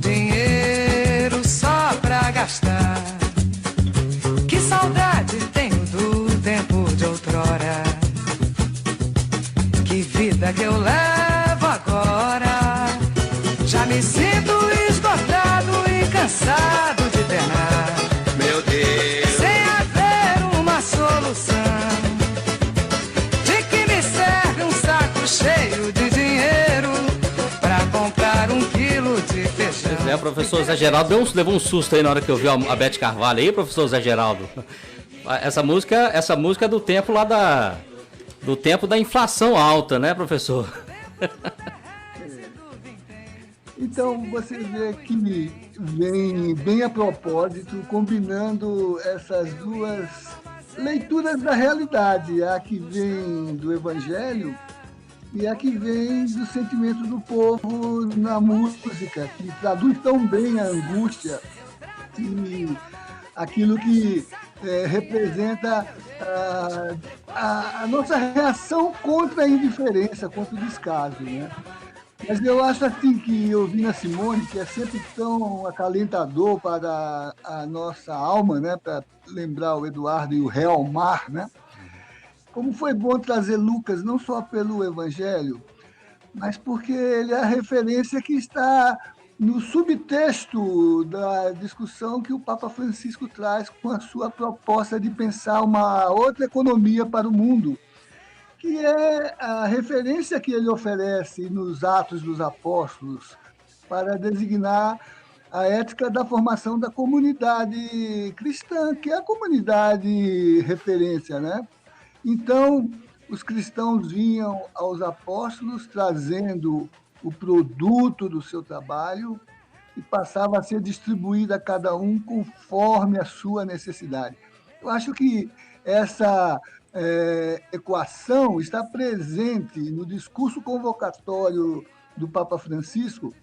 dinheiro só pra gastar. Que saudade tenho do tempo de outrora. Que vida que eu levo agora. Já me sinto esgotado e cansado de penar. Meu Deus, sem haver uma solução. De que me serve um saco cheio de dinheiro pra comprar 1 quilo de feijão? Pois é, professor Zé Geraldo levou um susto aí na hora que eu vi a Beth Carvalho aí, professor Zé Geraldo. Essa música é do tempo lá do tempo da inflação alta, né, professor? Então, você vê que vem bem a propósito, combinando essas duas leituras da realidade, a que vem do Evangelho e a que vem do sentimento do povo na música, que traduz tão bem a angústia e aquilo que representa a nossa reação contra a indiferença, contra o descaso, né? Mas eu acho assim que ouvindo a Simone, que é sempre tão acalentador para a nossa alma, né? Para lembrar o Eduardo e o Realmar, né? Como foi bom trazer Lucas não só pelo Evangelho, mas porque ele é a referência que está no subtexto da discussão que o Papa Francisco traz com a sua proposta de pensar uma outra economia para o mundo, que é a referência que ele oferece nos Atos dos Apóstolos para designar a ética da formação da comunidade cristã, que é a comunidade referência, né? Então, os cristãos vinham aos apóstolos trazendo o produto do seu trabalho e passava a ser distribuído a cada um conforme a sua necessidade. Eu acho que essa equação está presente no discurso convocatório do Papa Francisco,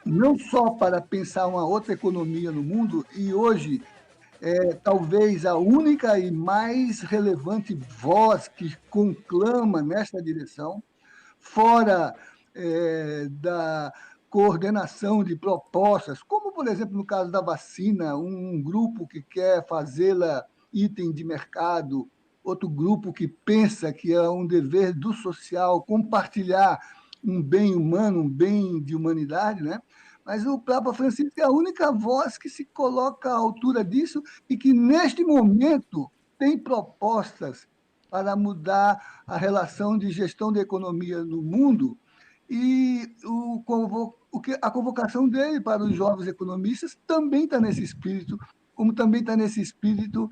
não só para pensar uma outra economia no mundo, e hoje talvez a única e mais relevante voz que conclama nesta direção, fora da coordenação de propostas, como, por exemplo, no caso da vacina, um grupo que quer fazê-la item de mercado, outro grupo que pensa que é um dever do social compartilhar um bem humano, um bem de humanidade, né? Mas o Papa Francisco é a única voz que se coloca à altura disso e que, neste momento, tem propostas para mudar a relação de gestão da economia no mundo, e a convocação dele para os jovens economistas também está nesse espírito, como também está nesse espírito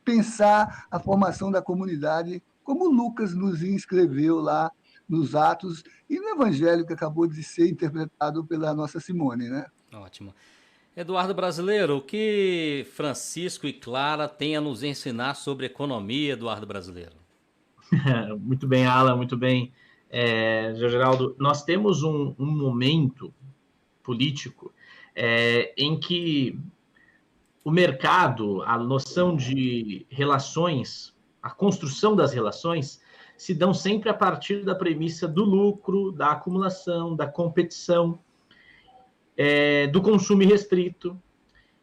pensar a formação da comunidade, como Lucas nos inscreveu lá nos Atos e no Evangelho que acabou de ser interpretado pela nossa Simone, né? Ótimo. Eduardo Brasileiro, o que Francisco e Clara têm a nos ensinar sobre economia, Eduardo Brasileiro? Muito bem, Alan, muito bem, Geraldo. Nós temos um momento político em que o mercado, a noção de relações, a construção das relações, se dão sempre a partir da premissa do lucro, da acumulação, da competição, do consumo irrestrito.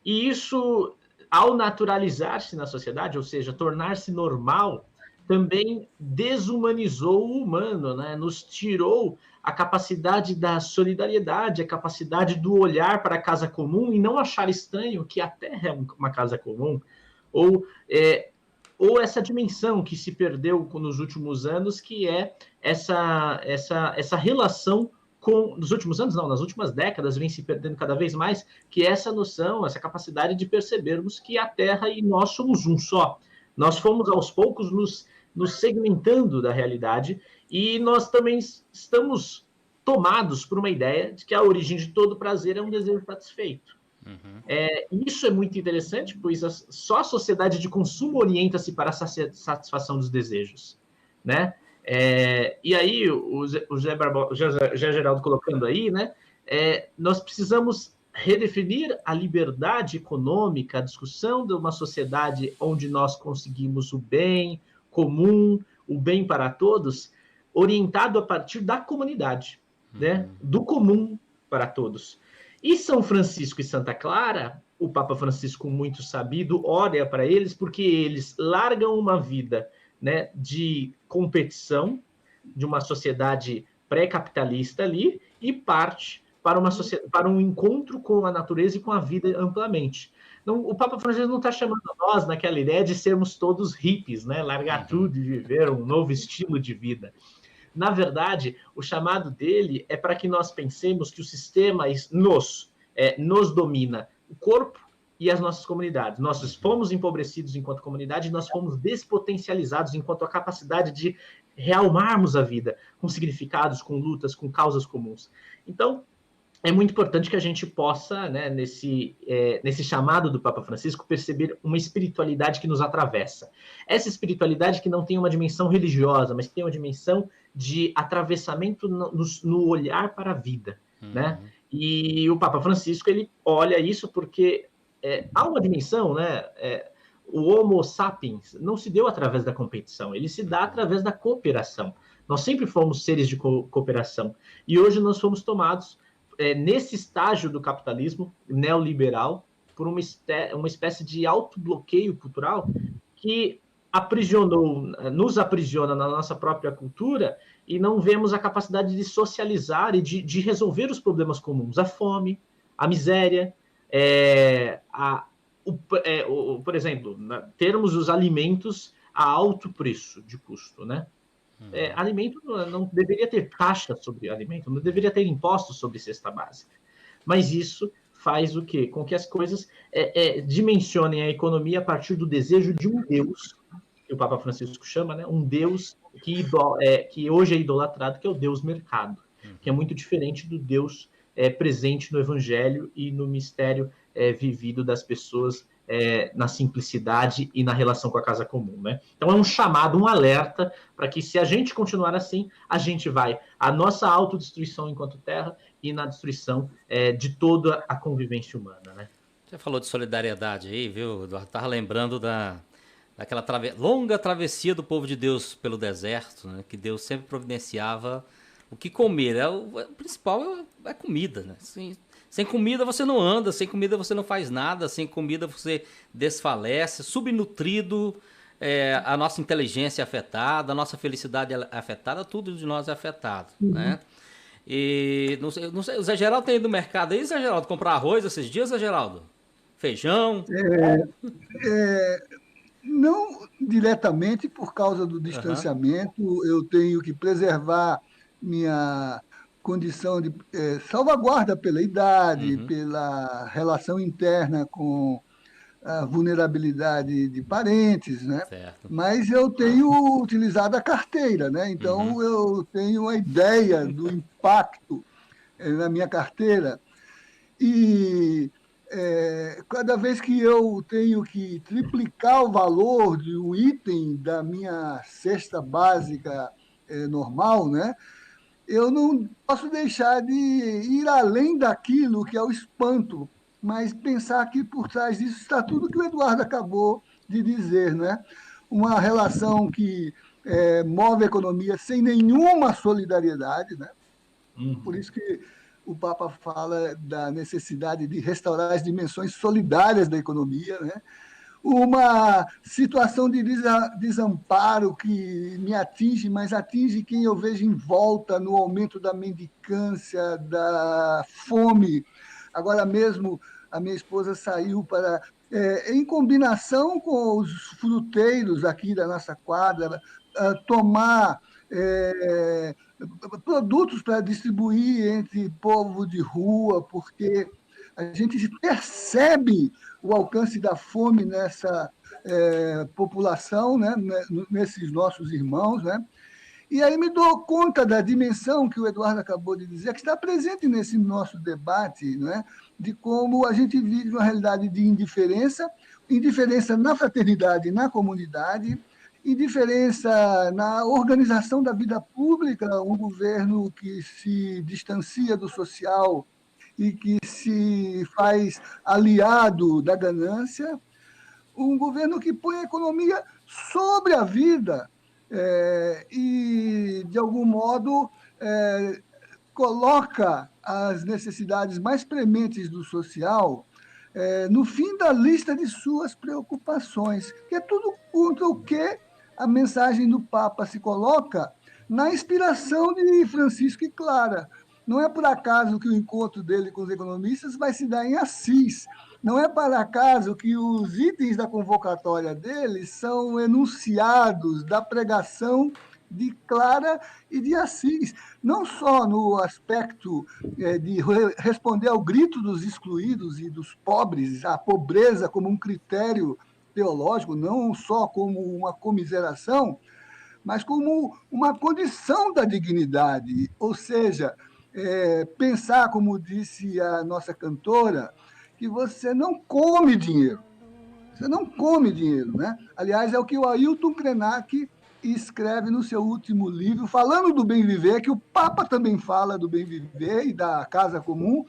E isso, ao naturalizar-se na sociedade, ou seja, tornar-se normal, também desumanizou o humano, né? Nos tirou a capacidade da solidariedade, a capacidade do olhar para a casa comum e não achar estranho que a Terra é uma casa comum, ou essa dimensão que se perdeu nos últimos anos, que é essa relação com... Nos últimos anos, não, nas últimas décadas, vem se perdendo cada vez mais, que é essa noção, essa capacidade de percebermos que a Terra e nós somos um só. Nós fomos, aos poucos, nos segmentando da realidade, e nós também estamos tomados por uma ideia de que a origem de todo prazer é um desejo satisfeito. Uhum. Isso é muito interessante, pois só a sociedade de consumo orienta-se para a satisfação dos desejos, né? E aí, o Zé Geraldo colocando aí, né? Nós precisamos redefinir a liberdade econômica, a discussão de uma sociedade onde nós conseguimos o bem comum, o bem para todos, orientado a partir da comunidade, né? Do comum para todos. E São Francisco e Santa Clara, o Papa Francisco, muito sabido, olha para eles porque eles largam uma vida, né, de competição, de uma sociedade pré-capitalista ali, e parte para um encontro com a natureza e com a vida amplamente. Então, o Papa Francisco não está chamando nós naquela ideia de sermos todos hippies, né? Largar tudo e viver um novo estilo de vida. Na verdade, o chamado dele é para que nós pensemos que o sistema nos domina o corpo e as nossas comunidades. Nós fomos empobrecidos enquanto comunidade, nós fomos despotencializados enquanto a capacidade de realmarmos a vida com significados, com lutas, com causas comuns. Então, é muito importante que a gente possa, né, nesse chamado do Papa Francisco, perceber uma espiritualidade que nos atravessa. Essa espiritualidade que não tem uma dimensão religiosa, mas que tem uma dimensão de atravessamento no olhar para a vida, né? E o Papa Francisco, ele olha isso porque há uma dimensão, né? O Homo sapiens não se deu através da competição, ele se dá através da cooperação. Nós sempre fomos seres de cooperação. E hoje nós fomos tomados nesse estágio do capitalismo neoliberal por uma espécie de autobloqueio cultural que nos aprisiona na nossa própria cultura e não vemos a capacidade de socializar e de resolver os problemas comuns, a fome, a miséria, por exemplo, termos os alimentos a alto preço de custo, né? Alimento não deveria ter taxa sobre alimento, não deveria ter impostos sobre cesta básica. Mas isso faz o quê? Com que as coisas dimensionem a economia a partir do desejo de um Deus, que o Papa Francisco chama, né? Um Deus que hoje é idolatrado, que é o Deus mercado, que é muito diferente do Deus presente no Evangelho e no mistério vivido das pessoas na simplicidade e na relação com a casa comum, né? Então é um chamado, um alerta para que, se a gente continuar assim, a gente vai à nossa autodestruição enquanto terra e na destruição de toda a convivência humana, né? Você falou de solidariedade aí, viu, Eduardo? Estava lembrando daquela longa travessia do povo de Deus pelo deserto, né? Que Deus sempre providenciava o que comer. O principal é comida, né? Sem comida você não anda, sem comida você não faz nada, sem comida você desfalece, subnutrido, a nossa inteligência é afetada, a nossa felicidade é afetada, tudo de nós é afetado, né? E não sei, o Zé Geraldo tem ido no mercado aí, Zé Geraldo, comprar arroz esses dias, Zé Geraldo? Feijão? Não diretamente por causa do distanciamento, eu tenho que preservar minha condição de salvaguarda pela idade, pela relação interna com a vulnerabilidade de parentes, né? Certo. Mas eu tenho utilizado a carteira, né? Então eu tenho a ideia do impacto na minha carteira e cada vez que eu tenho que triplicar o valor de um item da minha cesta básica normal, né? Eu não posso deixar de ir além daquilo que é o espanto, mas pensar que por trás disso está tudo que o Eduardo acabou de dizer, né? Uma relação que move a economia sem nenhuma solidariedade, né? Por isso que o Papa fala da necessidade de restaurar as dimensões solidárias da economia, né? Uma situação de desamparo que me atinge, mas atinge quem eu vejo em volta no aumento da mendicância, da fome. Agora mesmo a minha esposa saiu para, em combinação com os fruteiros aqui da nossa quadra, tomar produtos para distribuir entre povo de rua, porque a gente percebe o alcance da fome nessa população, né? Nesses nossos irmãos, né? E aí me dou conta da dimensão que o Eduardo acabou de dizer, que está presente nesse nosso debate, né? De como a gente vive uma realidade de indiferença na fraternidade, na comunidade, indiferença na organização da vida pública, um governo que se distancia do social e que se faz aliado da ganância, um governo que põe a economia sobre a vida e, de algum modo, coloca as necessidades mais prementes do social no fim da lista de suas preocupações, que é tudo contra o que a mensagem do Papa se coloca na inspiração de Francisco e Clara. Não é por acaso que o encontro dele com os economistas vai se dar em Assis. Não é por acaso que os itens da convocatória dele são enunciados da pregação de Clara e de Assis, não só no aspecto de responder ao grito dos excluídos e dos pobres, a pobreza como um critério teológico, não só como uma comiseração, mas como uma condição da dignidade, ou seja, pensar, como disse a nossa cantora, que você não come dinheiro. Você não come dinheiro, né? Aliás, é o que o Ailton Krenak escreve no seu último livro, falando do bem viver, que o Papa também fala do bem viver e da casa comum.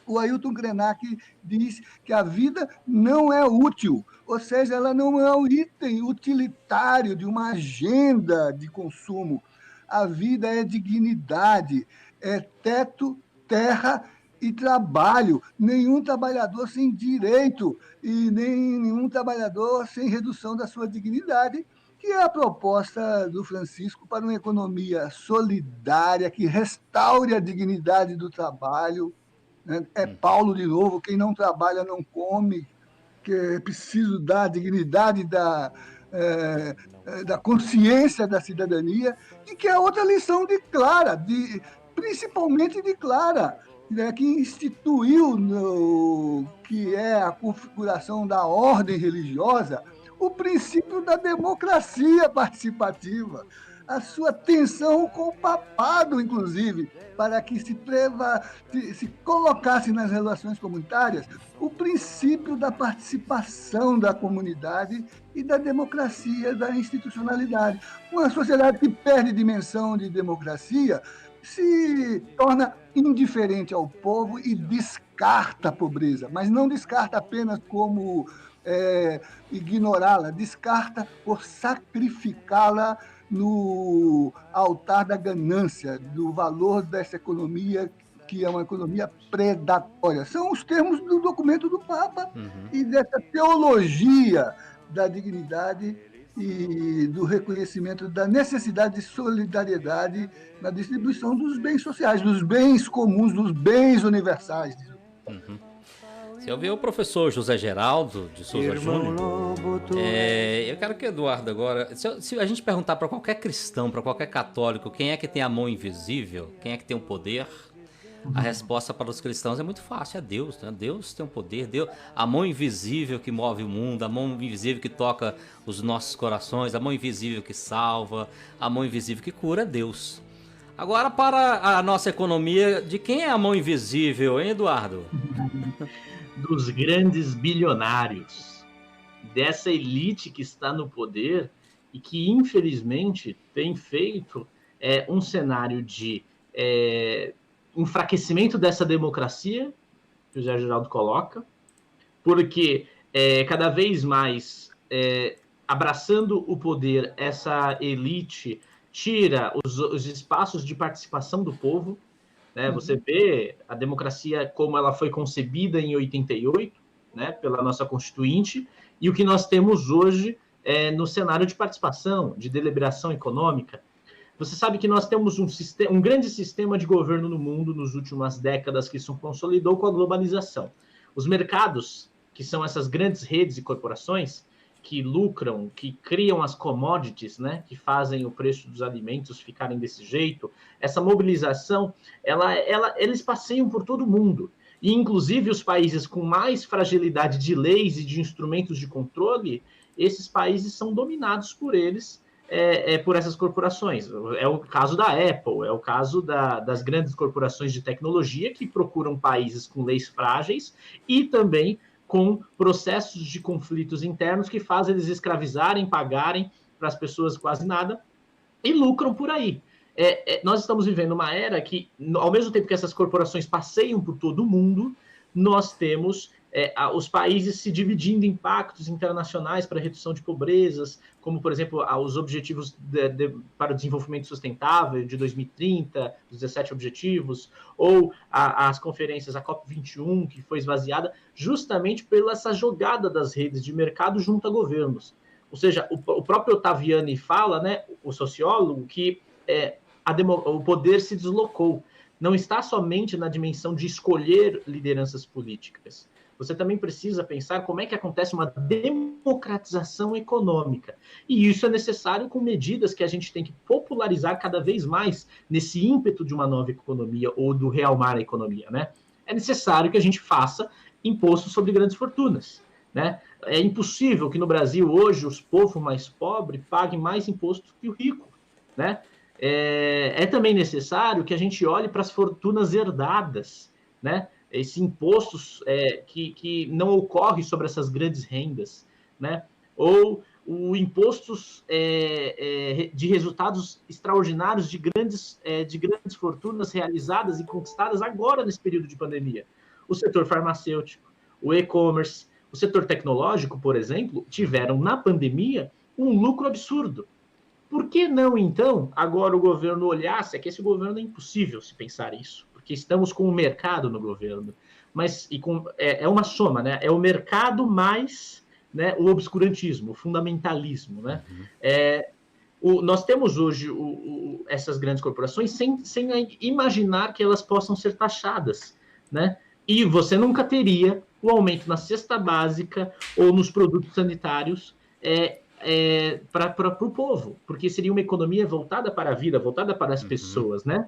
O Ailton Krenak diz que a vida não é útil, ou seja, ela não é um item utilitário de uma agenda de consumo. A vida é dignidade, é teto, terra e trabalho. Nenhum trabalhador sem direito e nenhum trabalhador sem redução da sua dignidade, que é a proposta do Francisco para uma economia solidária que restaure a dignidade do trabalho. É Paulo de novo, quem não trabalha não come, que é preciso dar dignidade da consciência da cidadania, e que é outra lição de Clara, principalmente de Clara, que instituiu, que é a configuração da ordem religiosa, o princípio da democracia participativa, a sua tensão com o papado, inclusive, para que se colocasse nas relações comunitárias o princípio da participação da comunidade e da democracia, da institucionalidade. Uma sociedade que perde dimensão de democracia se torna indiferente ao povo e descarta a pobreza, mas não descarta apenas como ignorá-la, descarta por sacrificá-la no altar da ganância, do valor dessa economia, que é uma economia predatória. São os termos do documento do Papa e dessa teologia da dignidade e do reconhecimento da necessidade de solidariedade na distribuição dos bens sociais, dos bens comuns, dos bens universais. Se eu ver o professor José Geraldo de Souza Júnior, eu quero que o Eduardo agora, se a gente perguntar para qualquer cristão, para qualquer católico, quem é que tem a mão invisível, quem é que tem o poder, a resposta para os cristãos é muito fácil, é Deus, né? Deus tem o poder, Deus, a mão invisível que move o mundo, a mão invisível que toca os nossos corações, a mão invisível que salva, a mão invisível que cura, é Deus. Agora, para a nossa economia, de quem é a mão invisível, hein, Eduardo? Dos grandes bilionários, dessa elite que está no poder e que, infelizmente, tem feito um cenário de enfraquecimento dessa democracia, que o José Geraldo coloca, porque cada vez mais, abraçando o poder, essa elite tira os espaços de participação do povo. Você vê a democracia como ela foi concebida em 88, né, pela nossa Constituinte, e o que nós temos hoje no cenário de participação, de deliberação econômica. Você sabe que nós temos um grande sistema de governo no mundo nas últimas décadas que se consolidou com a globalização. Os mercados, que são essas grandes redes e corporações, que lucram, que criam as commodities, né, que fazem o preço dos alimentos ficarem desse jeito, essa mobilização, eles passeiam por todo o mundo. E, inclusive, os países com mais fragilidade de leis e de instrumentos de controle, esses países são dominados por eles, por essas corporações. É o caso da Apple, é o caso das grandes corporações de tecnologia que procuram países com leis frágeis e também com processos de conflitos internos que fazem eles escravizarem, pagarem para as pessoas quase nada e lucram por aí. Nós estamos vivendo uma era que, ao mesmo tempo que essas corporações passeiam por todo o mundo, nós temos os países se dividindo em pactos internacionais para a redução de pobrezas, como, por exemplo, os objetivos para o desenvolvimento sustentável de 2030, os 17 objetivos, ou as conferências, a COP21, que foi esvaziada, justamente pela essa jogada das redes de mercado junto a governos. Ou seja, o próprio Ottaviani fala, né, o sociólogo, que o poder se deslocou. Não está somente na dimensão de escolher lideranças políticas. Você também precisa pensar como é que acontece uma democratização econômica. E isso é necessário com medidas que a gente tem que popularizar cada vez mais nesse ímpeto de uma nova economia ou do realmar a economia, né? É necessário que a gente faça imposto sobre grandes fortunas, né? É impossível que no Brasil hoje os povos mais pobres paguem mais imposto que o rico, né? É também necessário que a gente olhe para as fortunas herdadas, né? Esses impostos que não ocorrem sobre essas grandes rendas, né? Ou impostos de resultados extraordinários de grandes fortunas realizadas e conquistadas agora nesse período de pandemia. O setor farmacêutico, o e-commerce, o setor tecnológico, por exemplo, tiveram na pandemia um lucro absurdo. Por que não, então, agora o governo olhasse, é que esse governo é impossível se pensar isso, porque estamos com o mercado no governo, mas é uma soma, né? É o mercado mais, né, o obscurantismo, o fundamentalismo, né? Nós temos hoje essas grandes corporações sem imaginar que elas possam ser taxadas, né? E você nunca teria o aumento na cesta básica ou nos produtos sanitários para o povo, porque seria uma economia voltada para a vida, voltada para as pessoas, né?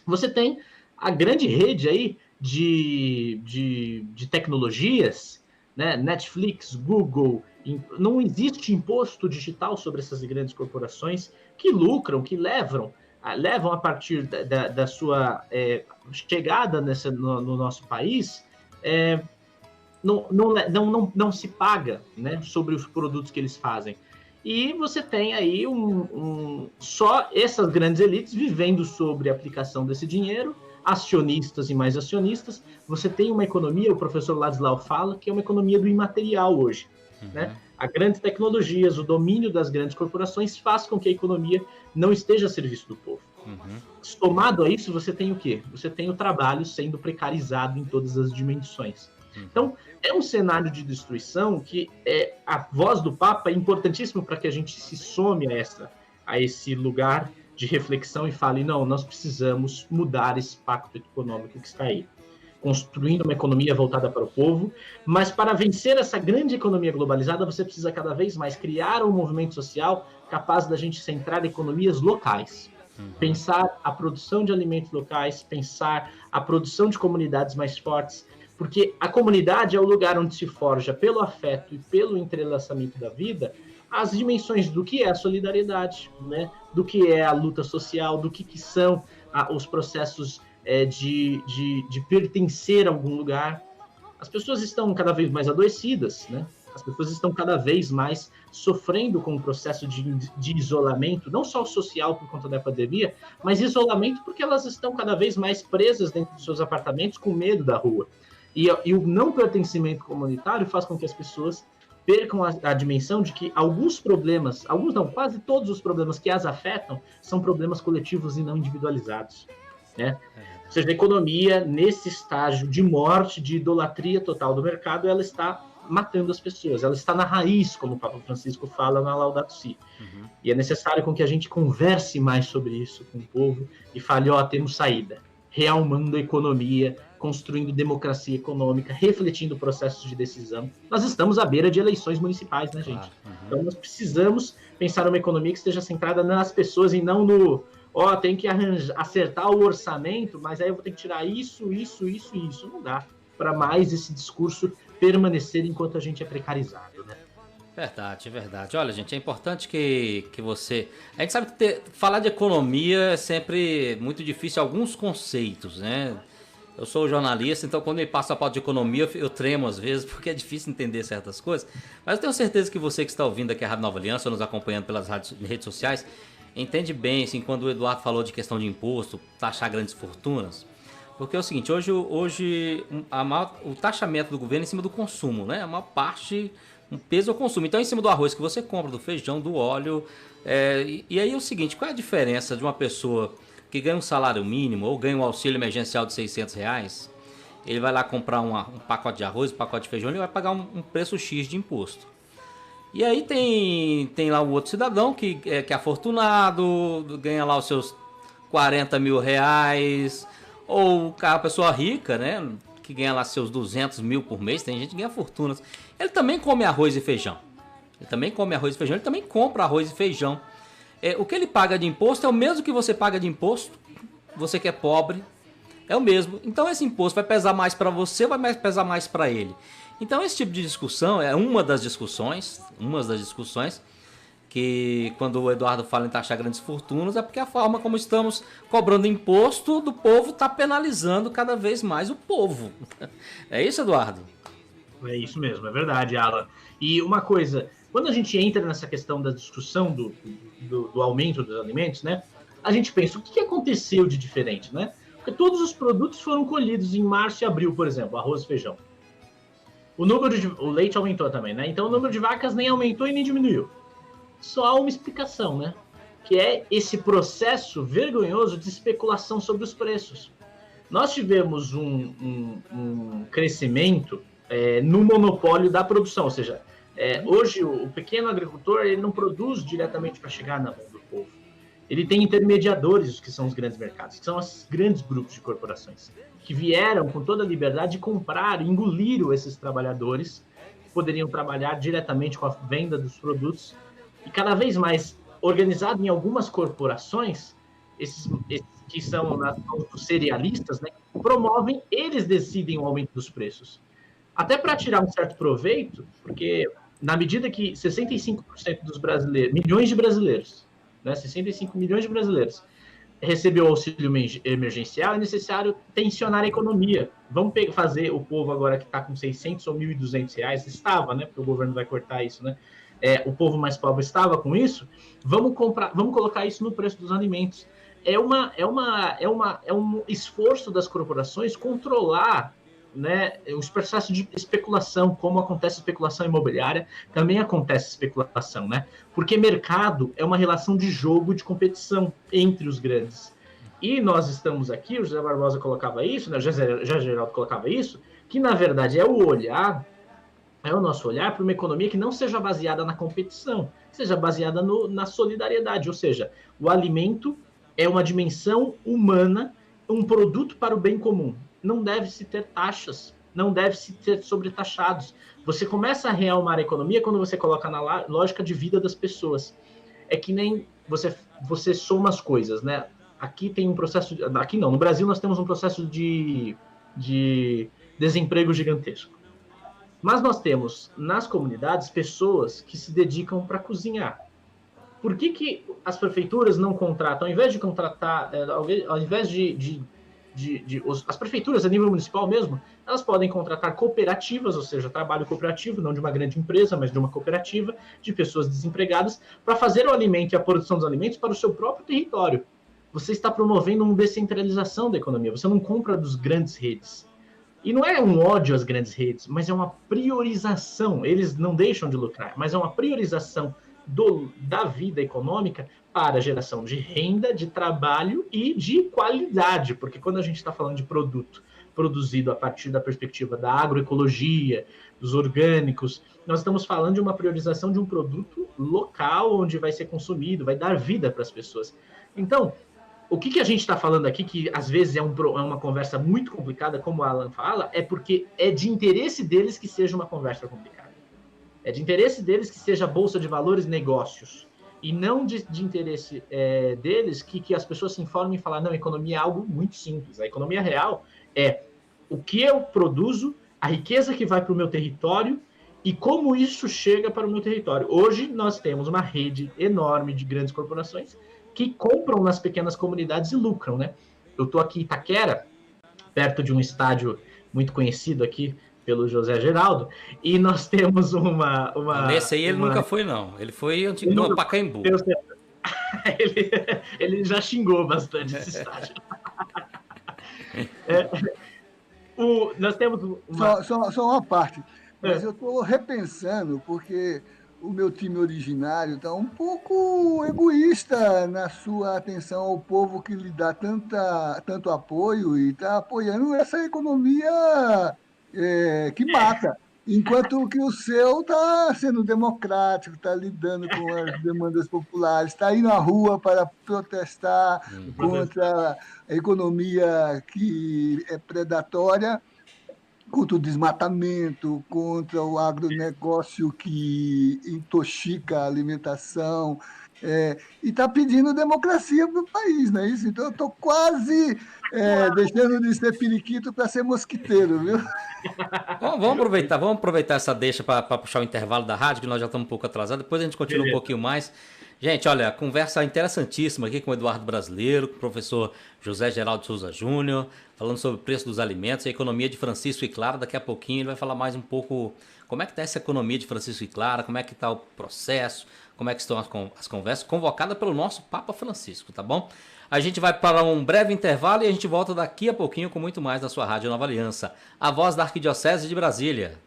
Você tem a grande rede aí de tecnologias, né? Netflix, Google, não existe imposto digital sobre essas grandes corporações que lucram, que levam a partir da sua chegada no nosso país, não se paga, né, sobre os produtos que eles fazem. E você tem aí só essas grandes elites vivendo sobre a aplicação desse dinheiro, acionistas e mais acionistas. Você tem uma economia, o professor Ladislau fala, que é uma economia do imaterial hoje. Né? As grandes tecnologias, o domínio das grandes corporações faz com que a economia não esteja a serviço do povo. Somado a isso, você tem o quê? Você tem o trabalho sendo precarizado em todas as dimensões. Então, é um cenário de destruição que a voz do Papa é importantíssima para que a gente se some a esse lugar de reflexão e fale, não, nós precisamos mudar esse pacto econômico que está aí, construindo uma economia voltada para o povo, mas para vencer essa grande economia globalizada, você precisa cada vez mais criar um movimento social capaz da gente centrar economias locais. Pensar a produção de alimentos locais, pensar a produção de comunidades mais fortes, porque a comunidade é o lugar onde se forja, pelo afeto e pelo entrelaçamento da vida, as dimensões do que é a solidariedade, né? Do que é a luta social, do que são os processos de pertencer a algum lugar. As pessoas estão cada vez mais adoecidas, né? As pessoas estão cada vez mais sofrendo com o processo de isolamento, não só social por conta da pandemia, mas isolamento porque elas estão cada vez mais presas dentro dos seus apartamentos com medo da rua. E o não pertencimento comunitário faz com que as pessoas percam a dimensão de que quase todos os problemas que as afetam são problemas coletivos e não individualizados, né? Ou seja, a economia, nesse estágio de morte, de idolatria total do mercado, ela está matando as pessoas, ela está na raiz, como o Papa Francisco fala na Laudato Si. E é necessário com que a gente converse mais sobre isso com o povo e fale, temos saída, realmando a economia, construindo democracia econômica, refletindo processos de decisão. Nós estamos à beira de eleições municipais, né, gente? Então, nós precisamos pensar uma economia que esteja centrada nas pessoas e não tem que acertar o orçamento, mas aí eu vou ter que tirar isso. Não dá para mais esse discurso permanecer enquanto a gente é precarizado, né? Verdade. Olha, gente, é importante que você... A gente sabe que falar de economia é sempre muito difícil, alguns conceitos, né? Eu sou jornalista, então quando me passa a pauta de economia, eu tremo às vezes, porque é difícil entender certas coisas. Mas eu tenho certeza que você que está ouvindo aqui a Rádio Nova Aliança, ou nos acompanhando pelas redes sociais, entende bem, assim, quando o Eduardo falou de questão de imposto, taxar grandes fortunas. Porque é o seguinte, hoje o taxamento do governo é em cima do consumo, né? A maior parte, um peso é o consumo. Então é em cima do arroz que você compra, do feijão, do óleo. E aí é o seguinte, qual é a diferença de uma pessoa que ganha um salário mínimo ou ganha um auxílio emergencial de R$600? Ele vai lá comprar um pacote de arroz, um pacote de feijão, ele vai pagar um preço X de imposto. E aí tem lá o outro cidadão que é afortunado, ganha lá os seus R$40 mil, ou a pessoa rica, né, que ganha lá seus 200 mil por mês, tem gente que ganha fortunas. Ele também come arroz e feijão. Ele também compra arroz e feijão. O que ele paga de imposto é o mesmo que você paga de imposto, você que é pobre, é o mesmo. Então esse imposto vai pesar mais para você ou vai pesar mais para ele? Então esse tipo de discussão é uma das discussões que quando o Eduardo fala em taxar grandes fortunas é porque a forma como estamos cobrando imposto do povo está penalizando cada vez mais o povo. É isso, Eduardo? É isso mesmo, é verdade, Alan. E uma coisa, quando a gente entra nessa questão da discussão do aumento dos alimentos, né, a gente pensa, o que aconteceu de diferente, né? Porque todos os produtos foram colhidos em março e abril, por exemplo, arroz e feijão. O leite aumentou também, né? Então o número de vacas nem aumentou e nem diminuiu. Só há uma explicação, né? Que é esse processo vergonhoso de especulação sobre os preços. Nós tivemos um crescimento no monopólio da produção, ou seja, hoje o pequeno agricultor ele não produz diretamente para chegar na mão do povo. Ele tem intermediadores, que são os grandes mercados, que são os grandes grupos de corporações, que vieram com toda a liberdade de comprar, engoliram esses trabalhadores, que poderiam trabalhar diretamente com a venda dos produtos, e cada vez mais organizado em algumas corporações, esses que são os cerealistas, né, promovem, eles decidem o aumento dos preços. Até para tirar um certo proveito, porque na medida que 65% dos brasileiros, milhões de brasileiros, né, 65 milhões de brasileiros, recebeu auxílio emergencial, é necessário tensionar a economia. Vamos fazer o povo agora que está com 600 ou 1.200 reais, estava, né, porque o governo vai cortar isso, né? O povo mais pobre estava com isso, vamos colocar isso no preço dos alimentos. É um esforço das corporações controlar, né, os processos de especulação, como acontece especulação imobiliária, também acontece especulação, né? Porque mercado é uma relação de jogo, de competição entre os grandes. E nós estamos aqui, o José Barbosa colocava isso, né, o José Geraldo colocava isso, que na verdade é o nosso olhar para uma economia que não seja baseada na competição, seja baseada na solidariedade, ou seja, o alimento é uma dimensão humana, um produto para o bem comum. Não deve-se ter taxas, não deve-se ter sobretaxados. Você começa a realmar a economia quando você coloca na lógica de vida das pessoas. É que nem você soma as coisas, né? Aqui tem um processo... Aqui não, no Brasil nós temos um processo de desemprego gigantesco. Mas nós temos, nas comunidades, pessoas que se dedicam para cozinhar. Por que as prefeituras não contratam, ao invés de contratar, ao invés as prefeituras a nível municipal mesmo, elas podem contratar cooperativas, ou seja, trabalho cooperativo, não de uma grande empresa, mas de uma cooperativa, de pessoas desempregadas, para fazer o alimento e a produção dos alimentos para o seu próprio território. Você está promovendo uma descentralização da economia, você não compra dos grandes redes. E não é um ódio às grandes redes, mas é uma priorização. Eles não deixam de lucrar, mas é uma priorização da vida econômica para a geração de renda, de trabalho e de qualidade. Porque quando a gente está falando de produto produzido a partir da perspectiva da agroecologia, dos orgânicos, nós estamos falando de uma priorização de um produto local, onde vai ser consumido, vai dar vida para as pessoas. Então, o que a gente está falando aqui, que às vezes é uma conversa muito complicada, como o Alan fala, é porque é de interesse deles que seja uma conversa complicada. É de interesse deles que seja bolsa de valores, negócios. E não de interesse deles que as pessoas se informem e falem, não, a economia é algo muito simples. A economia real é o que eu produzo, a riqueza que vai para o meu território e como isso chega para o meu território. Hoje nós temos uma rede enorme de grandes corporações que compram nas pequenas comunidades e lucram, né? Eu estou aqui em Itaquera, perto de um estádio muito conhecido aqui pelo José Geraldo, e nós temos uma nesse aí ele nunca foi, não. Ele foi no Pacaembu. Ele já xingou bastante esse estádio. Nós temos uma... Só uma parte. Mas eu estou repensando, porque o meu time originário está um pouco egoísta na sua atenção ao povo que lhe dá tanto apoio e está apoiando essa economia que mata. Enquanto que o seu está sendo democrático, está lidando com as demandas populares, está aí na rua para protestar contra a economia que é predatória, contra o desmatamento, contra o agronegócio que intoxica a alimentação, e está pedindo democracia para o país, não é isso? Então, eu estou quase deixando de ser periquito para ser mosquiteiro, viu? Vamos aproveitar essa deixa para puxar o intervalo da rádio, que nós já estamos um pouco atrasados, depois a gente continua um pouquinho mais. Gente, olha, conversa interessantíssima aqui com o Eduardo Brasileiro, com o professor José Geraldo Souza Júnior, falando sobre o preço dos alimentos, a economia de Francisco e Clara. Daqui a pouquinho ele vai falar mais um pouco como é que está essa economia de Francisco e Clara, como é que está o processo, como é que estão as conversas, convocadas pelo nosso Papa Francisco, tá bom? A gente vai para um breve intervalo e a gente volta daqui a pouquinho com muito mais na sua Rádio Nova Aliança, a voz da Arquidiocese de Brasília.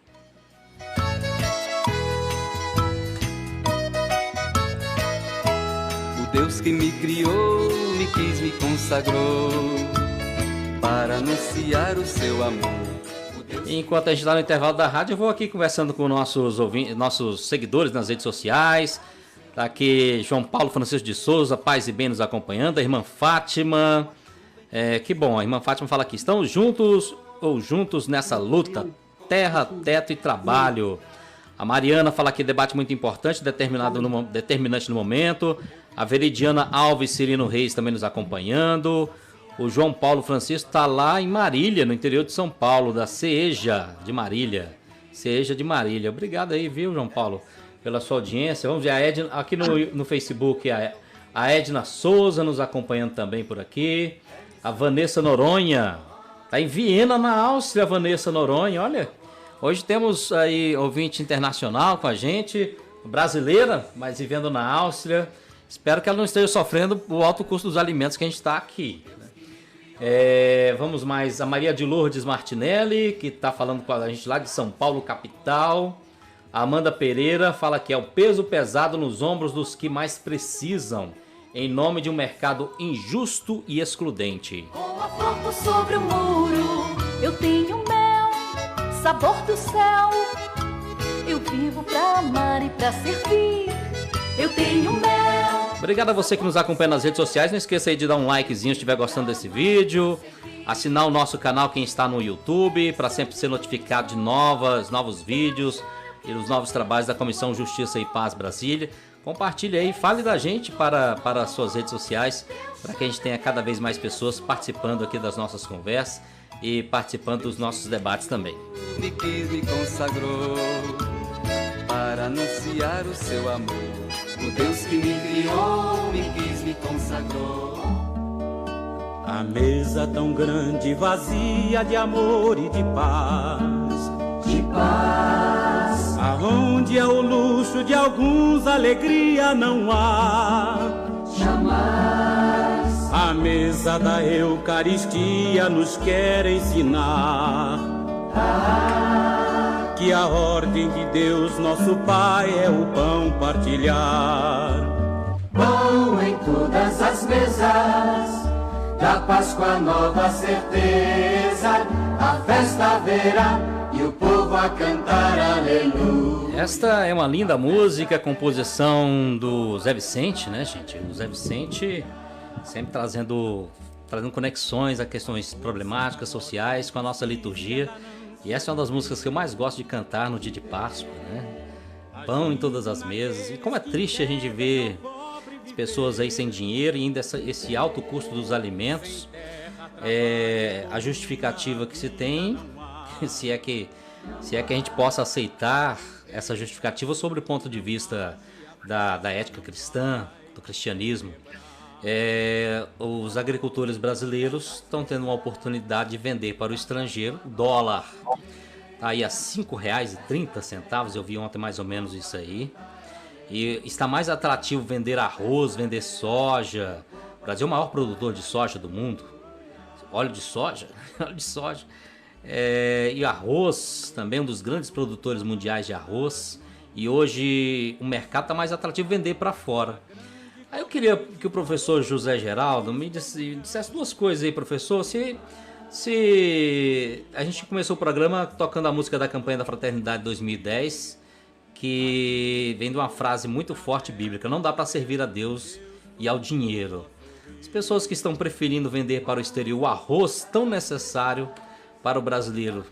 Deus que me criou, me quis, me consagrou para anunciar o seu amor. Enquanto a gente está no intervalo da rádio, eu vou aqui conversando com nossos seguidores nas redes sociais. Está aqui João Paulo Francisco de Souza, paz e bem nos acompanhando. A irmã Fátima, que bom, a irmã Fátima fala aqui, estamos juntos nessa luta, terra, teto e trabalho. A Mariana fala aqui, debate muito importante, determinante no momento. A Veridiana Alves Cirino Reis também nos acompanhando. O João Paulo Francisco está lá em Marília, no interior de São Paulo, da CEJA de Marília. CEJA de Marília. Obrigado aí, viu, João Paulo, pela sua audiência. Vamos ver a Edna, aqui no Facebook, a Edna Souza nos acompanhando também por aqui. A Vanessa Noronha, está em Viena, na Áustria, Vanessa Noronha, olha. Hoje temos aí ouvinte internacional com a gente, brasileira, mas vivendo na Áustria. Espero que ela não esteja sofrendo o alto custo dos alimentos que a gente está aqui. Vamos mais, a Maria de Lourdes Martinelli, que está falando com a gente lá de São Paulo, capital. A Amanda Pereira fala que é o peso pesado nos ombros dos que mais precisam, em nome de um mercado injusto e excludente. Com a foto sobre o muro, eu tenho mel, sabor do céu. Eu vivo pra amar e pra servir. Eu tenho mel. Obrigado a você que nos acompanha nas redes sociais. Não esqueça aí de dar um likezinho se estiver gostando desse vídeo. Assinar o nosso canal quem está no YouTube, para sempre ser notificado de novos vídeos e os novos trabalhos da Comissão Justiça e Paz Brasília. Compartilhe aí, fale da gente para as suas redes sociais, para que a gente tenha cada vez mais pessoas participando aqui das nossas conversas e participando dos nossos debates também. Me quis, me consagrou para anunciar o seu amor. O Deus que me criou, me quis, me consagrou. A mesa tão grande, vazia de amor e de paz. De paz. Aonde é o luxo de alguns, alegria não há. Jamais. A mesa da Eucaristia nos quer ensinar que a ordem de Deus, nosso Pai, é o pão partilhar. Pão em todas as mesas, da Páscoa nova certeza, a festa haverá e o povo a cantar aleluia. Esta é uma linda música, composição do Zé Vicente, né, gente? O Zé Vicente sempre trazendo conexões a questões problemáticas, sociais com a nossa liturgia. E essa é uma das músicas que eu mais gosto de cantar no dia de Páscoa, né? Pão em todas as mesas. E como é triste a gente ver as pessoas aí sem dinheiro e ainda esse alto custo dos alimentos. A justificativa que se tem, se é que a gente possa aceitar essa justificativa sobre o ponto de vista da ética cristã, do cristianismo. Os agricultores brasileiros estão tendo uma oportunidade de vender para o estrangeiro. O dólar está aí a R$ 5,30, eu vi ontem mais ou menos isso aí. E está mais atrativo vender arroz, vender soja. O Brasil é o maior produtor de soja do mundo. óleo de soja, óleo de soja. E arroz, também um dos grandes produtores mundiais de arroz. E hoje o mercado está mais atrativo vender para fora. Aí eu queria que o professor José Geraldo me dissesse duas coisas aí, professor. Se a gente começou o programa tocando a música da campanha da Fraternidade 2010, que vem de uma frase muito forte bíblica: não dá para servir a Deus e ao dinheiro. As pessoas que estão preferindo vender para o exterior o arroz tão necessário para o brasileiro,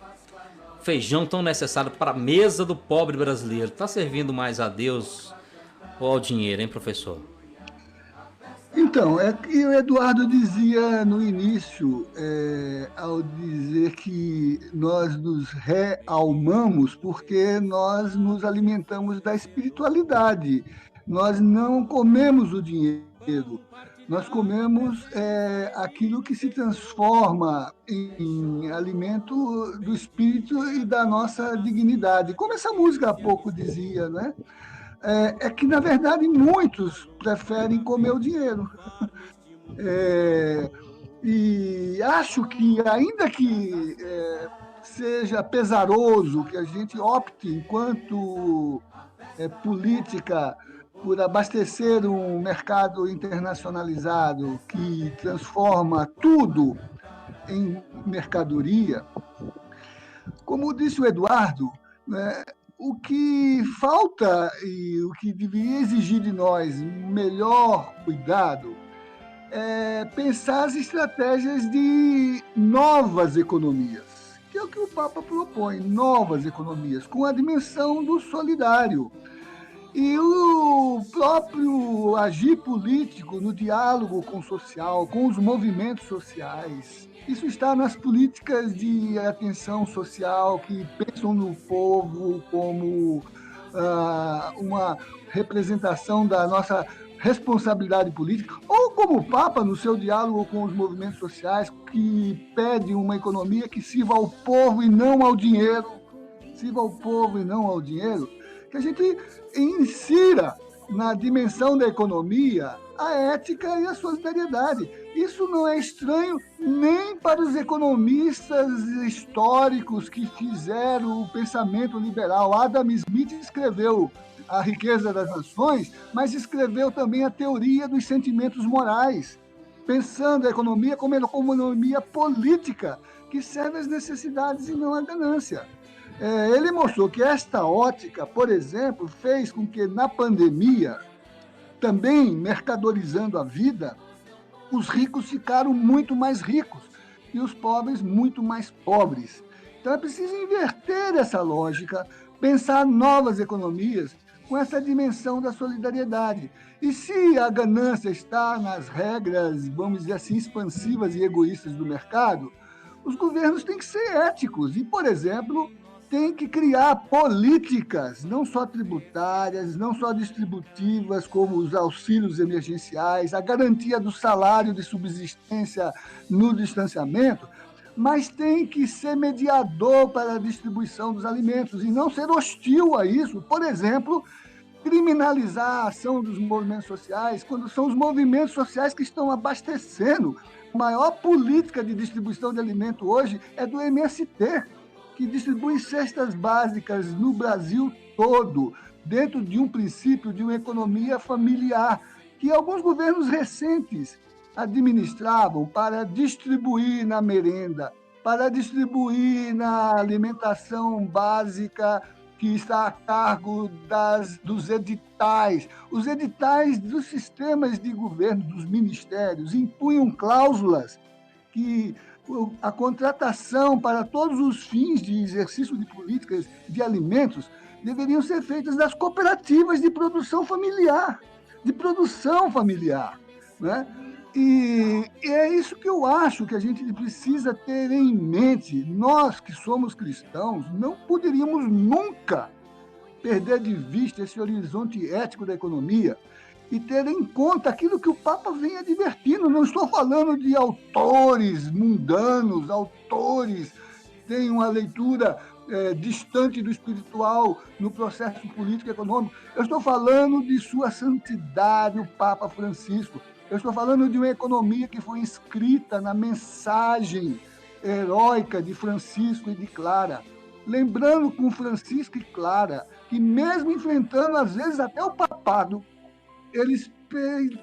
feijão tão necessário para a mesa do pobre brasileiro, está servindo mais a Deus ou ao dinheiro, hein, professor? Então, que o Eduardo dizia no início, ao dizer que nós nos realmamos porque nós nos alimentamos da espiritualidade. Nós não comemos o dinheiro, nós comemos aquilo que se transforma em alimento do espírito e da nossa dignidade. Como essa música há pouco dizia, né? Que, na verdade, muitos preferem comer o dinheiro. E acho que, ainda que seja pesaroso que a gente opte, enquanto política, por abastecer um mercado internacionalizado que transforma tudo em mercadoria, como disse o Eduardo, né, o que falta e o que deveria exigir de nós melhor cuidado é pensar as estratégias de novas economias, que é o que o Papa propõe, novas economias, com a dimensão do solidário. E o próprio agir político no diálogo com o social, com os movimentos sociais. Isso está nas políticas de atenção social que pensam no povo como uma representação da nossa responsabilidade política, ou como o Papa, no seu diálogo com os movimentos sociais, que pede uma economia que sirva ao povo e não ao dinheiro, sirva ao povo e não ao dinheiro, que a gente insira na dimensão da economia a ética e a solidariedade. Isso não é estranho nem para os economistas históricos que fizeram o pensamento liberal. Adam Smith escreveu A Riqueza das Nações, mas escreveu também a teoria dos sentimentos morais, pensando a economia como uma economia política, que serve às necessidades e não à ganância. Ele mostrou que esta ótica, por exemplo, fez com que na pandemia, também mercadorizando a vida, os ricos ficaram muito mais ricos e os pobres muito mais pobres. Então é preciso inverter essa lógica, pensar novas economias com essa dimensão da solidariedade. E se a ganância está nas regras, vamos dizer assim, expansivas e egoístas do mercado, os governos têm que ser éticos e, por exemplo, tem que criar políticas, não só tributárias, não só distributivas, como os auxílios emergenciais, a garantia do salário de subsistência no distanciamento, mas tem que ser mediador para a distribuição dos alimentos e não ser hostil a isso. Por exemplo, criminalizar a ação dos movimentos sociais, quando são os movimentos sociais que estão abastecendo. A maior política de distribuição de alimento hoje é do MST, que distribui cestas básicas no Brasil todo, dentro de um princípio de uma economia familiar, que alguns governos recentes administravam para distribuir na merenda, para distribuir na alimentação básica que está a cargo dos editais. Os editais dos sistemas de governo, dos ministérios, impunham cláusulas que a contratação para todos os fins de exercício de políticas de alimentos deveriam ser feitas das cooperativas de produção familiar, né? E é isso que eu acho que a gente precisa ter em mente. Nós que somos cristãos não poderíamos nunca perder de vista esse horizonte ético da economia e ter em conta aquilo que o Papa vem advertindo. Não estou falando de autores mundanos, autores que têm uma leitura distante do espiritual no processo político e econômico. Eu estou falando de sua santidade, o Papa Francisco, Eu estou falando de uma economia que foi inscrita na mensagem heróica de Francisco e de Clara. Lembrando com Francisco e Clara que, mesmo enfrentando, às vezes, até o papado, eles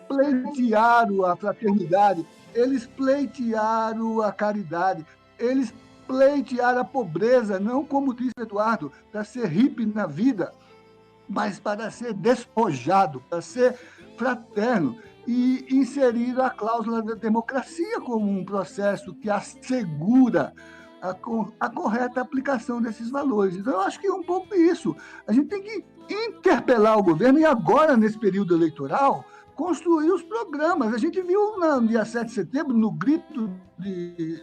pleitearam a fraternidade, eles pleitearam a caridade, eles pleitearam a pobreza, não como disse Eduardo, para ser hippie na vida, mas para ser despojado, para ser fraterno, e inserir a cláusula da democracia como um processo que assegura a correta aplicação desses valores. Então, eu acho que é um pouco isso. A gente tem que interpelar o governo e agora, nesse período eleitoral, construir os programas. A gente viu no dia 7 de setembro, no grito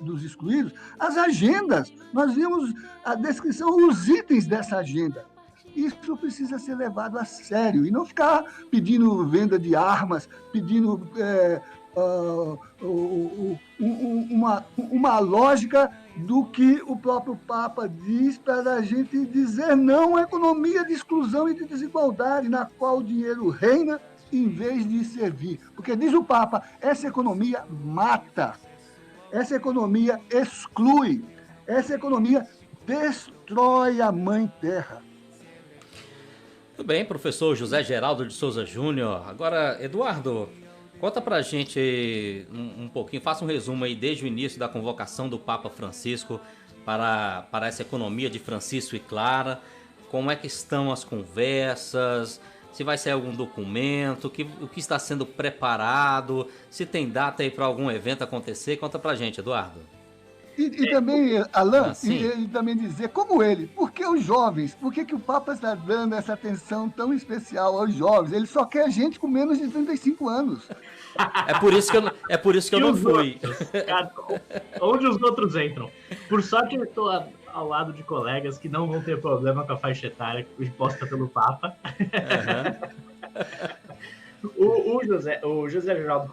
dos excluídos, as agendas. Nós vimos a descrição, os itens dessa agenda. Isso precisa ser levado a sério e não ficar pedindo venda de armas, pedindo uma lógica do que o próprio Papa diz para a gente dizer não à economia de exclusão e de desigualdade, na qual o dinheiro reina em vez de servir. Porque, diz o Papa, essa economia mata, essa economia exclui, essa economia destrói a Mãe Terra. Muito bem, professor José Geraldo de Souza Júnior. Agora, Eduardo, conta pra gente um pouquinho, faça um resumo aí desde o início da convocação do Papa Francisco para essa economia de Francisco e Clara. Como é que estão as conversas? Se vai sair algum documento? O que está sendo preparado? Se tem data aí para algum evento acontecer? Conta pra gente, Eduardo. E também, Alain, e também dizer, como ele, por que os jovens? Por que o Papa está dando essa atenção tão especial aos jovens? Ele só quer gente com menos de 35 anos. É por isso que eu não fui. Onde os outros entram? Por sorte, eu estou ao lado de colegas que não vão ter problema com a faixa etária imposta pelo Papa. Uhum. O José Geraldo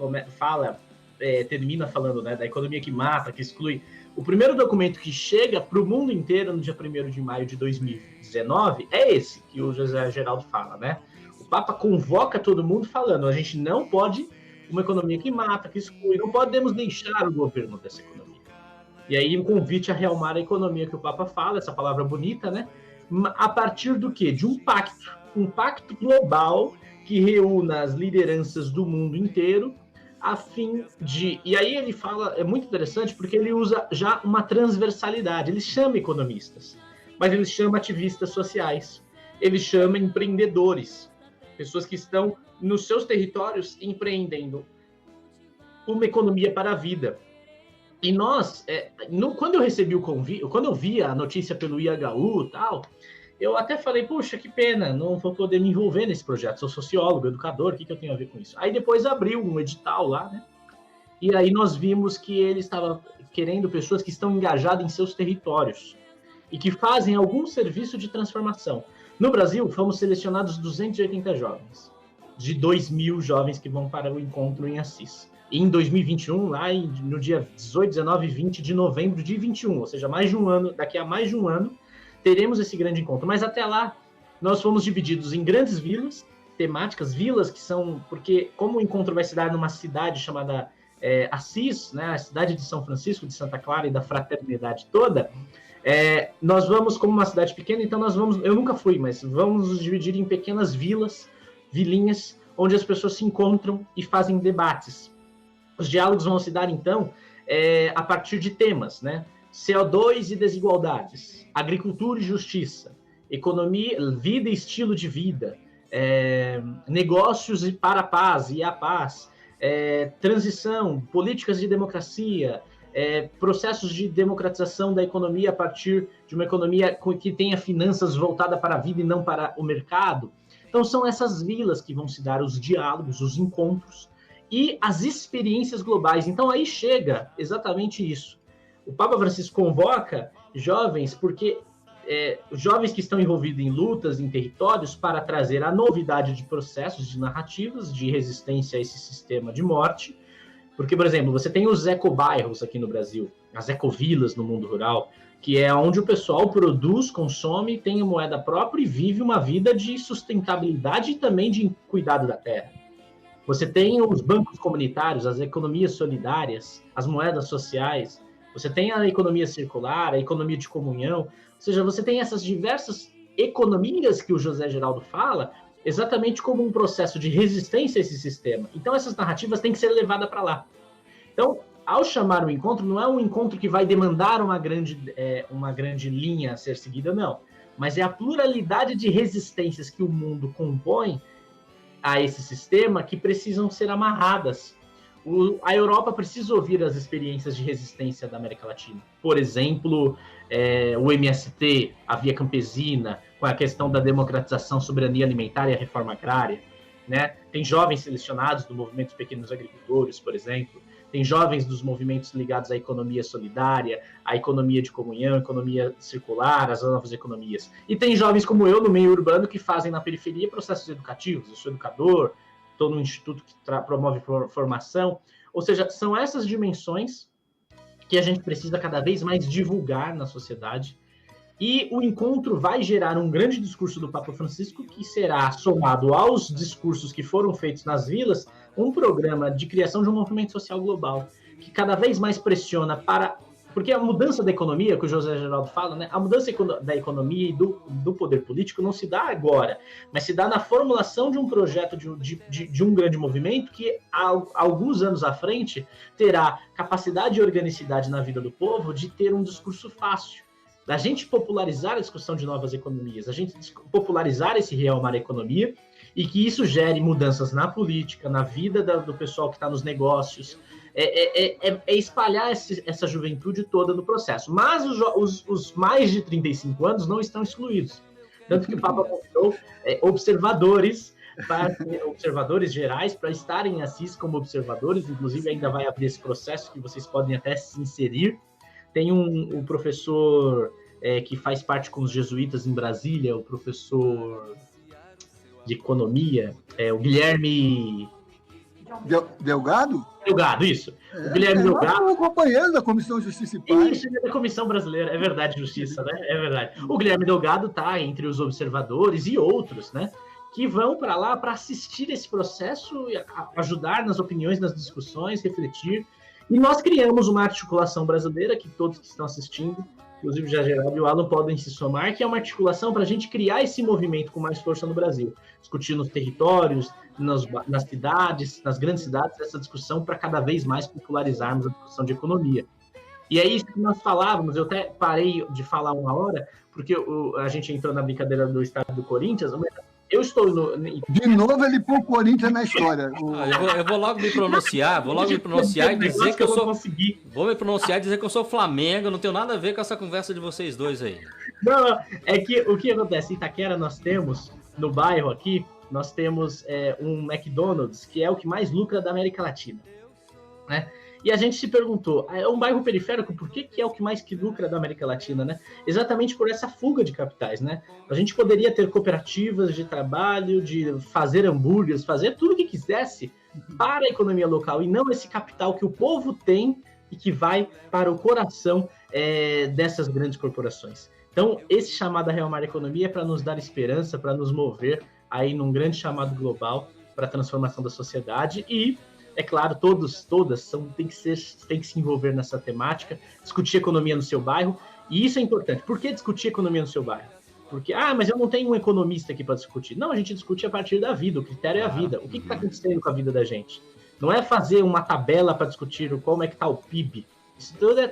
termina falando, né, da economia que mata, que exclui. O primeiro documento que chega para o mundo inteiro no dia 1º de maio de 2019 é esse que o José Geraldo fala, né? O Papa convoca todo mundo falando, a gente não pode uma economia que mata, que exclui, não podemos deixar o governo dessa economia. E aí um convite a realmar a economia que o Papa fala, essa palavra bonita, né? A partir do quê? De um pacto global que reúna as lideranças do mundo inteiro a fim de... E aí ele fala, é muito interessante, porque ele usa já uma transversalidade. Ele chama economistas, mas ele chama ativistas sociais, ele chama empreendedores, pessoas que estão nos seus territórios empreendendo uma economia para a vida. E nós, quando eu recebi o convite, quando eu vi a notícia pelo IHU e tal, eu até falei, puxa, que pena, não vou poder me envolver nesse projeto, sou sociólogo, educador, o que eu tenho a ver com isso? Aí depois abriu um edital lá, né? E aí nós vimos que ele estava querendo pessoas que estão engajadas em seus territórios e que fazem algum serviço de transformação. No Brasil, fomos selecionados 280 jovens, de 2.000 jovens que vão para o encontro em Assis. E em 2021, lá no dia 18, 19 e 20 de novembro de 21, ou seja, mais de um ano, daqui a mais de um ano, teremos esse grande encontro. Mas até lá, nós fomos divididos em grandes vilas temáticas, vilas que são... Porque como o encontro vai se dar numa cidade chamada Assis, né, a cidade de São Francisco, de Santa Clara e da fraternidade toda, nós vamos, como uma cidade pequena, então nós vamos... Eu nunca fui, mas vamos nos dividir em pequenas vilinhas, onde as pessoas se encontram e fazem debates. Os diálogos vão se dar, então, a partir de temas, né? CO2 e desigualdades, agricultura e justiça, economia, vida e estilo de vida, negócios para a paz e a paz, transição, políticas de democracia, processos de democratização da economia a partir de uma economia que tenha finanças voltadas para a vida e não para o mercado. Então, são essas vilas que vão se dar os diálogos, os encontros e as experiências globais. Então, aí chega exatamente isso. O Papa Francisco convoca jovens porque jovens que estão envolvidos em lutas, em territórios, para trazer a novidade de processos, de narrativas, de resistência a esse sistema de morte. Porque, por exemplo, você tem os ecobairros aqui no Brasil, as ecovilas no mundo rural, que é onde o pessoal produz, consome, tem a moeda própria e vive uma vida de sustentabilidade e também de cuidado da terra. Você tem os bancos comunitários, as economias solidárias, as moedas sociais, você tem a economia circular, a economia de comunhão, ou seja, você tem essas diversas economias que o José Geraldo fala, exatamente como um processo de resistência a esse sistema. Então, essas narrativas têm que ser levadas para lá. Então, ao chamar o encontro, não é um encontro que vai demandar uma grande linha a ser seguida, não. Mas é a pluralidade de resistências que o mundo compõe a esse sistema que precisam ser amarradas. A Europa precisa ouvir as experiências de resistência da América Latina. Por exemplo, o MST, a Via Campesina, com a questão da democratização, soberania alimentar e a reforma agrária, né? Tem jovens selecionados do movimento dos pequenos agricultores, por exemplo. Tem jovens dos movimentos ligados à economia solidária, à economia de comunhão, à economia circular, às novas economias. E tem jovens como eu, no meio urbano, que fazem na periferia processos educativos. Eu sou educador, estou no instituto que promove formação. Ou seja, são essas dimensões que a gente precisa cada vez mais divulgar na sociedade. E o encontro vai gerar um grande discurso do Papa Francisco, que será somado aos discursos que foram feitos nas vilas, um programa de criação de um movimento social global, que cada vez mais pressiona para... Porque a mudança da economia, que o José Geraldo fala, né? A mudança da economia e do poder político não se dá agora, mas se dá na formulação de um projeto de um grande movimento que, há alguns anos à frente, terá capacidade e organicidade na vida do povo de ter um discurso fácil. Da gente popularizar a discussão de novas economias, a gente popularizar esse real mar economia e que isso gere mudanças na política, na vida do pessoal que está nos negócios, espalhar essa juventude toda no processo. Mas os mais de 35 anos não estão excluídos. Tanto que o Papa convidou observadores gerais para estarem em Assis como observadores, inclusive ainda vai abrir esse processo que vocês podem até se inserir. Tem um professor que faz parte com os jesuítas em Brasília, o professor de economia, o Guilherme... Delgado? Delgado, isso. O Guilherme Delgado. Eu acompanhando a Comissão Justiça e Paz. Isso, é da Comissão Brasileira, é verdade, Justiça, né? É verdade. O Guilherme Delgado está entre os observadores e outros, né? Que vão para lá para assistir esse processo, ajudar nas opiniões, nas discussões, refletir. E nós criamos uma articulação brasileira, que todos que estão assistindo, inclusive o José Geraldo e o Alan, podem se somar, que é uma articulação para a gente criar esse movimento com mais força no Brasil. Discutir nos territórios, nas cidades, nas grandes cidades, essa discussão para cada vez mais popularizarmos a discussão de economia. E é isso que nós falávamos, eu até parei de falar uma hora, porque a gente entrou na brincadeira do estado do Corinthians, eu estou De novo ele pôs o Corinthians na história. Eu vou logo me pronunciar, e dizer que eu sou... Vou me pronunciar e dizer que eu sou Flamengo, não tenho nada a ver com essa conversa de vocês dois aí. Não, é que o que acontece, em Itaquera nós temos, no bairro aqui, nós temos um McDonald's, que é o que mais lucra da América Latina, né? E a gente se perguntou, é um bairro periférico, por que é o que mais que lucra da América Latina, né? Exatamente por essa fuga de capitais, né? A gente poderia ter cooperativas de trabalho, de fazer hambúrgueres, fazer tudo o que quisesse para a economia local, e não esse capital que o povo tem e que vai para o coração dessas grandes corporações. Então, esse chamado a Real Mar Economia é para nos dar esperança, para nos mover aí num grande chamado global para a transformação da sociedade e... É claro, todas tem que se envolver nessa temática, discutir economia no seu bairro, e isso é importante. Por que discutir economia no seu bairro? Porque, mas eu não tenho um economista aqui para discutir. Não, a gente discute a partir da vida, o critério é a vida. O que está acontecendo com a vida da gente? Não é fazer uma tabela para discutir como é que está o PIB. Isso tudo é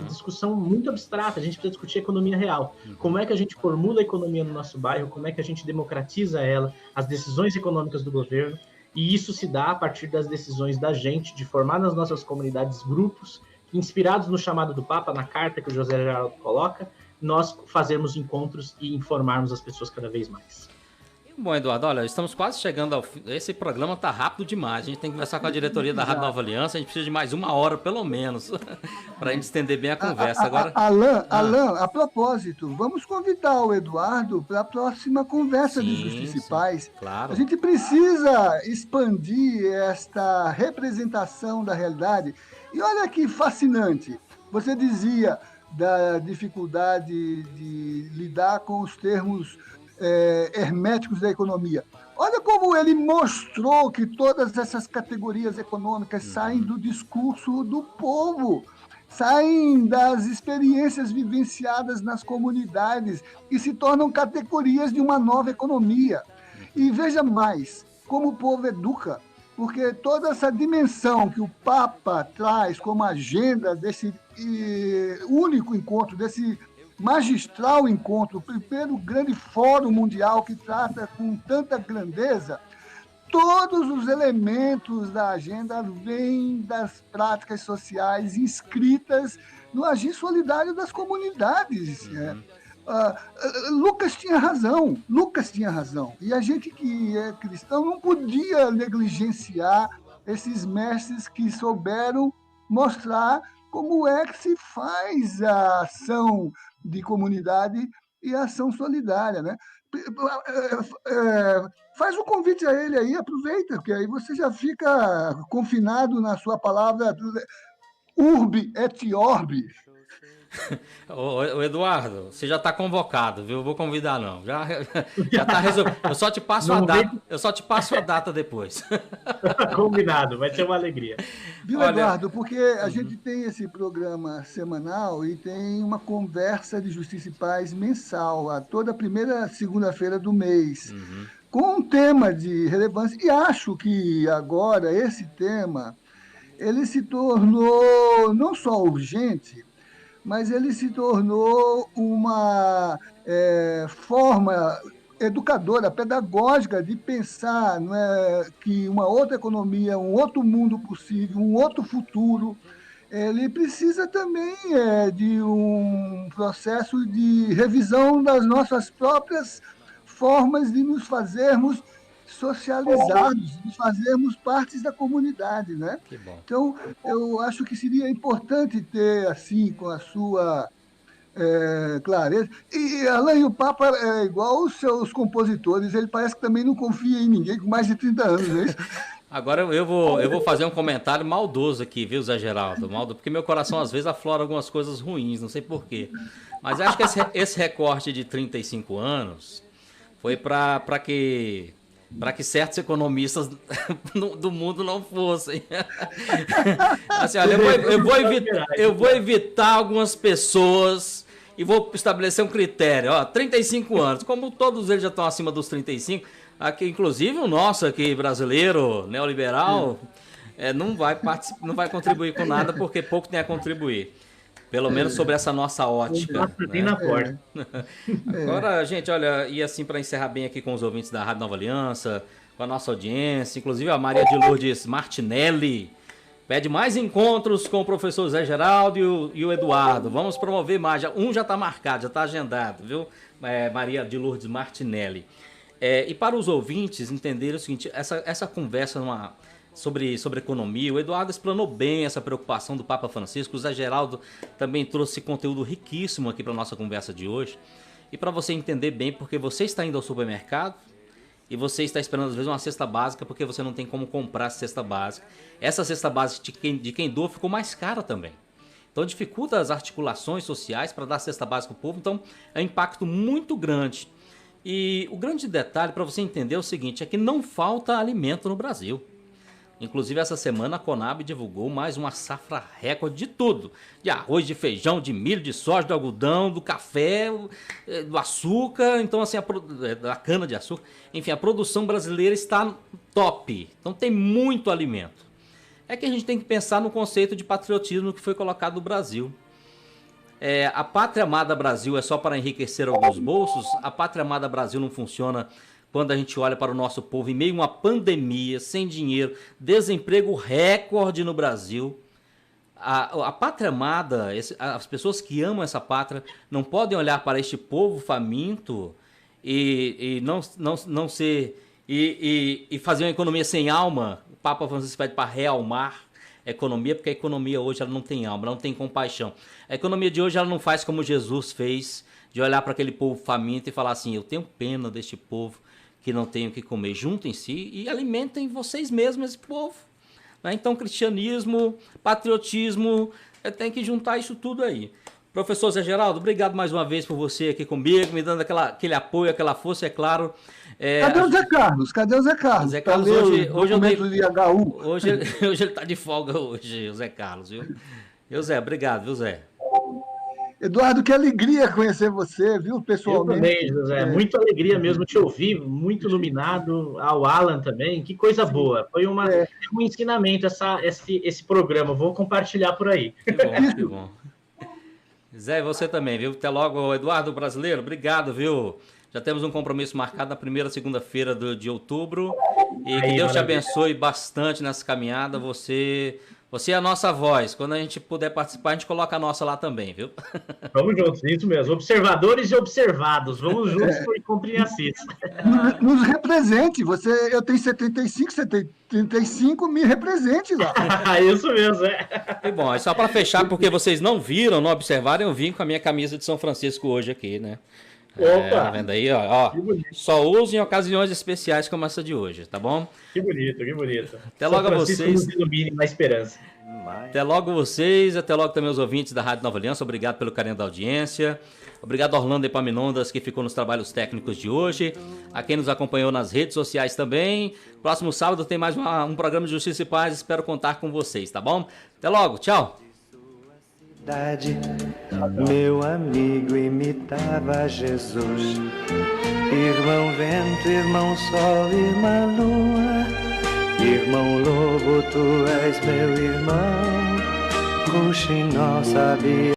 discussão muito abstrata, a gente precisa discutir a economia real. Como é que a gente formula a economia no nosso bairro, como é que a gente democratiza ela, as decisões econômicas do governo. E isso se dá a partir das decisões da gente, de formar nas nossas comunidades grupos, inspirados no chamado do Papa, na carta que o José Geraldo coloca, nós fazermos encontros e informarmos as pessoas cada vez mais. Bom, Eduardo, olha, estamos quase chegando ao fim. Esse programa tá rápido demais. A gente tem que conversar com a diretoria da Rádio Nova Aliança. A gente precisa de mais 1 hora, pelo menos, para a gente estender bem a conversa. Agora, Alan, a propósito, vamos convidar o Eduardo para a próxima conversa de Justiça e Paz. Claro. A gente precisa expandir esta representação da realidade. E olha que fascinante. Você dizia da dificuldade de lidar com os termos herméticos da economia. Olha como ele mostrou que todas essas categorias econômicas saem do discurso do povo, saem das experiências vivenciadas nas comunidades e se tornam categorias de uma nova economia. E veja mais, como o povo educa, porque toda essa dimensão que o Papa traz como agenda desse único encontro, desse magistral encontro, o primeiro grande fórum mundial que trata com tanta grandeza, todos os elementos da agenda vêm das práticas sociais inscritas no agir solidário das comunidades. Lucas tinha razão. E a gente que é cristão não podia negligenciar esses mestres que souberam mostrar como é que se faz a ação de comunidade e a ação solidária, né? Faz um convite a ele aí, aproveita, porque aí você já fica confinado na sua palavra urbi et orbi. Ô Eduardo, você já está convocado, viu? Eu vou convidar não. Já tá resolvido. Eu só te passo a data depois. Combinado, vai ser uma alegria. Viu, Eduardo? Porque a gente tem esse programa semanal e tem uma conversa de Justiça e Paz mensal, a toda primeira segunda-feira do mês, com um tema de relevância. E acho que agora esse tema ele se tornou não só urgente, mas ele se tornou uma forma educadora, pedagógica de pensar, não é, que uma outra economia, um outro mundo possível, um outro futuro, ele precisa também de um processo de revisão das nossas próprias formas de nos fazermos socializados, de fazermos partes da comunidade, né? Que bom. Então, eu acho que seria importante ter, assim, com a sua clareza. E Alain, o Papa é igual os seus compositores, ele parece que também não confia em ninguém com mais de 30 anos, não é isso? Agora eu vou fazer um comentário maldoso aqui, viu, Zé Geraldo? Porque meu coração às vezes aflora algumas coisas ruins, não sei porquê. Mas acho que esse recorte de 35 anos foi para que certos economistas do mundo não fossem. Assim, olha, eu vou evitar algumas pessoas e vou estabelecer um critério. 35 anos, como todos eles já estão acima dos 35, aqui, inclusive o nosso aqui, brasileiro, neoliberal, não vai contribuir com nada porque pouco tem a contribuir. Pelo menos sobre essa nossa ótica. Né? Na porta. Agora, gente, olha, e assim para encerrar bem aqui com os ouvintes da Rádio Nova Aliança, com a nossa audiência, inclusive a Maria de Lourdes Martinelli, pede mais encontros com o professor Zé Geraldo e o Eduardo. Vamos promover mais. Um já está marcado, já está agendado, viu? Maria de Lourdes Martinelli. E para os ouvintes entenderem o seguinte, essa conversa sobre economia, o Eduardo explanou bem essa preocupação do Papa Francisco, o Zé Geraldo também trouxe conteúdo riquíssimo aqui para a nossa conversa de hoje. E para você entender bem, porque você está indo ao supermercado e você está esperando às vezes uma cesta básica porque você não tem como comprar a cesta básica. Essa cesta básica de quem doa ficou mais cara também. Então dificulta as articulações sociais para dar a cesta básica para o povo, então é um impacto muito grande. E o grande detalhe para você entender é o seguinte, é que não falta alimento no Brasil. Inclusive, essa semana a Conab divulgou mais uma safra recorde de tudo. De arroz, de feijão, de milho, de soja, do algodão, do café, do açúcar, então assim, da cana de açúcar. Enfim, a produção brasileira está top. Então tem muito alimento. É que a gente tem que pensar no conceito de patriotismo que foi colocado no Brasil. A Pátria Amada Brasil é só para enriquecer alguns bolsos? A Pátria Amada Brasil não funciona quando a gente olha para o nosso povo em meio a uma pandemia, sem dinheiro, desemprego recorde no Brasil. A pátria amada, as pessoas que amam essa pátria, não podem olhar para este povo faminto e não ser e fazer uma economia sem alma. O Papa Francisco pede para realmar a economia, porque a economia hoje ela não tem alma, ela não tem compaixão. A economia de hoje ela não faz como Jesus fez, de olhar para aquele povo faminto e falar assim, eu tenho pena deste povo que não tem o que comer. Juntem-se e alimentem vocês mesmos esse povo. Né? Então, cristianismo, patriotismo, tem que juntar isso tudo aí. Professor Zé Geraldo, obrigado mais uma vez por você aqui comigo, me dando aquele apoio, aquela força, é claro. Cadê o Zé Carlos? Cadê o Zé Carlos? Zé Carlos hoje eu dei... de HU. Hoje ele está de folga hoje, o Zé Carlos, viu? E Zé, obrigado, viu, Zé? Eduardo, que alegria conhecer você, viu, pessoalmente. Eu também, José. Muita alegria mesmo te ouvir, muito iluminado. Ao Alan também, que coisa boa. Foi um ensinamento esse programa. Vou compartilhar por aí. Que bom, que bom. Zé, você também, viu? Até logo, Eduardo Brasileiro. Obrigado, viu? Já temos um compromisso marcado na primeira segunda-feira de outubro. E que Deus te abençoe bastante nessa caminhada. Você é a nossa voz. Quando a gente puder participar, a gente coloca a nossa lá também, viu? Vamos juntos, isso mesmo. Observadores e observados. Vamos juntos por cumprir a CIS. Nos represente. Eu tenho 75, 75, me represente lá. Isso mesmo, E bom, é só para fechar, porque vocês não viram, não observaram, eu vim com a minha camisa de São Francisco hoje aqui, né? Opa! Tá vendo aí, ó? Só uso em ocasiões especiais como essa de hoje, tá bom? Que bonito, que bonito. Até logo a vocês. Nos ilumine na esperança. Até logo vocês, até logo também os ouvintes da Rádio Nova Aliança. Obrigado pelo carinho da audiência. Obrigado Orlando Epaminondas, que ficou nos trabalhos técnicos de hoje. A quem nos acompanhou nas redes sociais também. Próximo sábado tem mais um programa de Justiça e Paz. Espero contar com vocês, tá bom? Até logo, tchau. Meu amigo imitava Jesus, irmão vento, irmão sol, irmã lua, irmão lobo, tu és meu irmão, Rouxinol sabia.